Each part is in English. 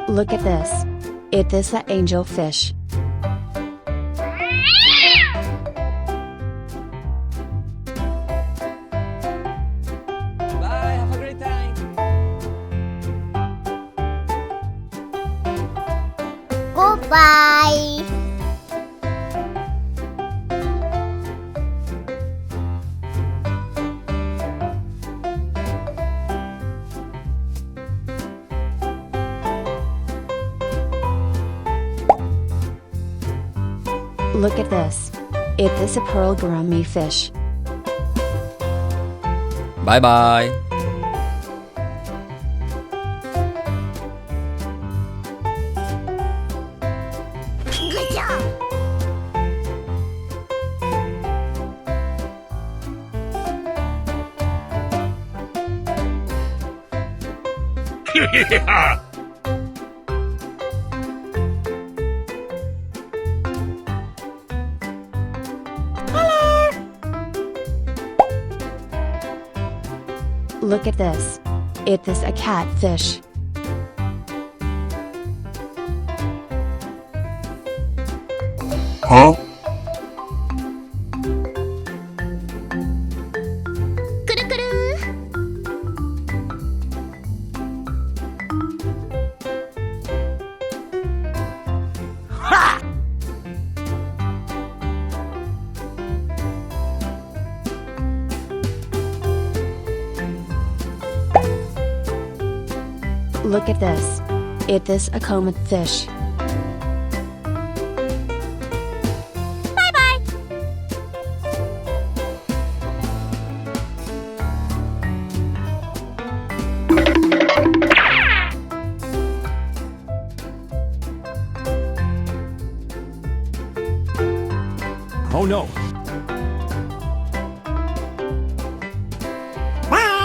Look at this. It is an angelfish. Bye, have a great time. Goodbye. Look at this. It is a pearl gourami fish. Bye bye. Good job. Look at this. It is a catfish. Huh? Look at this. It is a comet fish. Bye-bye. Oh no. Bye.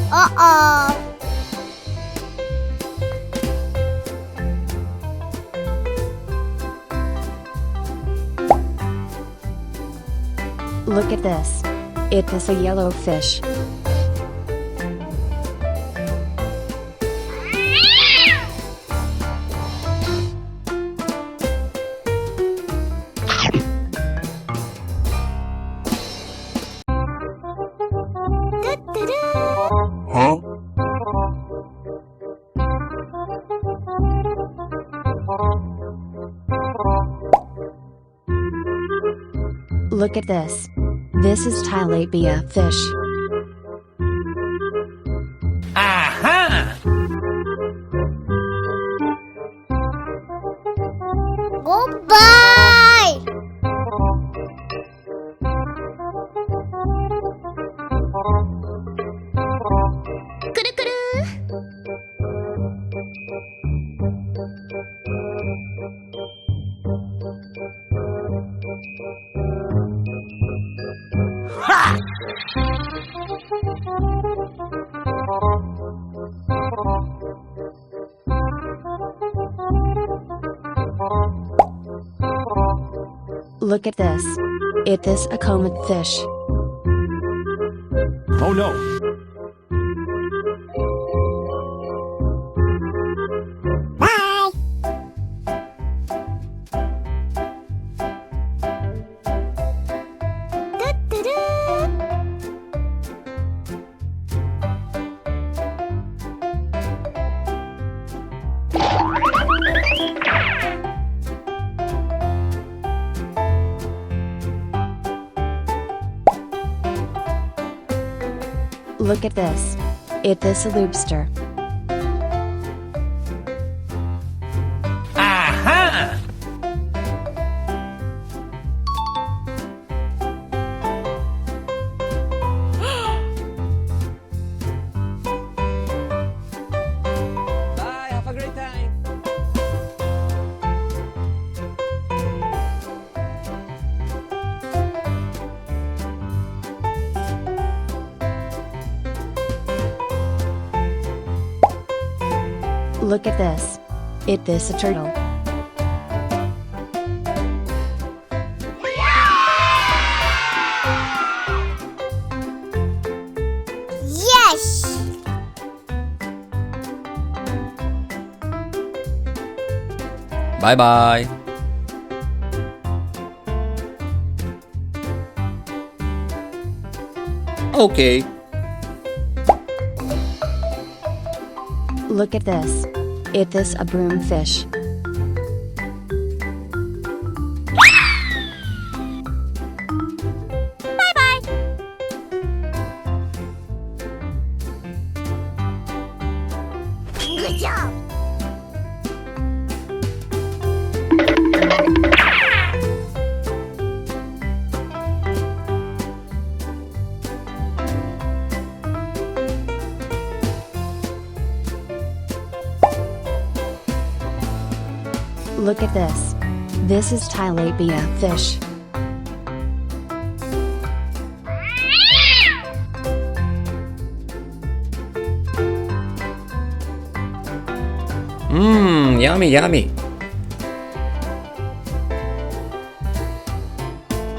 Uh-oh. Look at this. It is a yellow fish. Huh? Look at this. This is Tilapia fish. Aha! Goodbye. Look at this. It is a comet fish. Oh no. Bye. Look at this. It is a lobster. Aha! Bye, have a great time. Look at this. It is a turtle. Bye bye. Okay. Look at this. Is this a broomfish? Good job. Look at this. This is Tilapia fish. Mmm, yummy, yummy.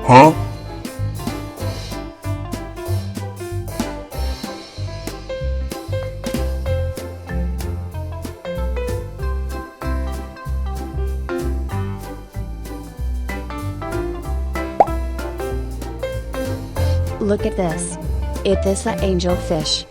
Huh? Look at this. Is this an angelfish?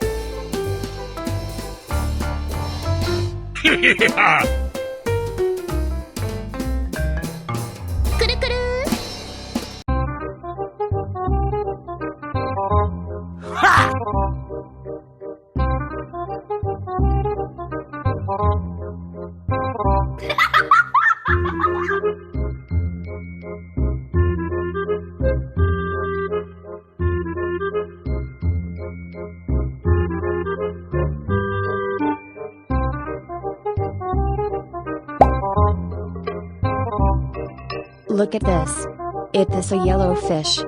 Look at this. Is this a yellow fish?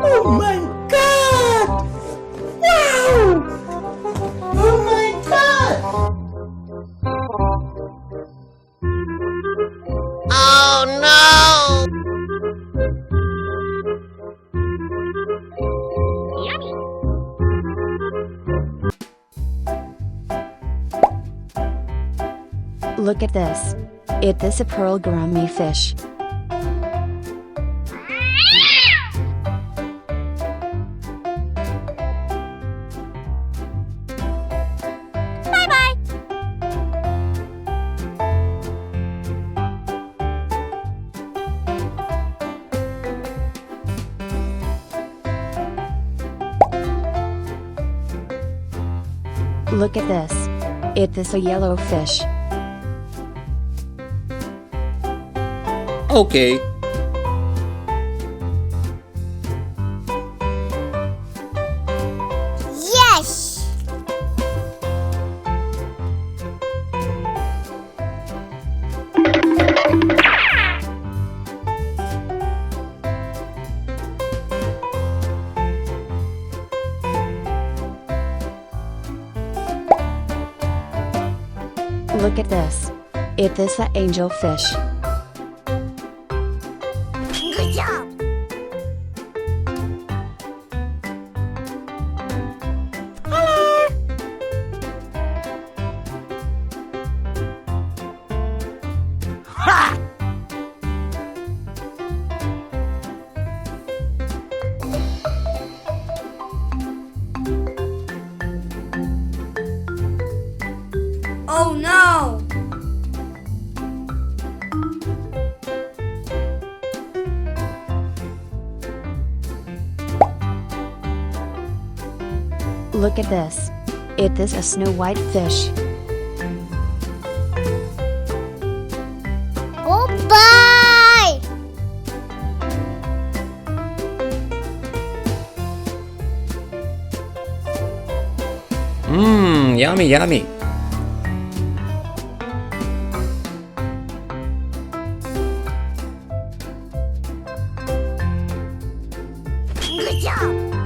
Oh my god! Wow! Oh my god! Oh no! Yummy. Look at this. Is this a pearl gourami fish? Look at this. Is this a yellow fish? Okay. Yes! Look at this. Is this an angelfish? Good job! Oh no! Look at this. Is this a snow white fish? Goodbye! Mmm, yummy, yummy. Good job!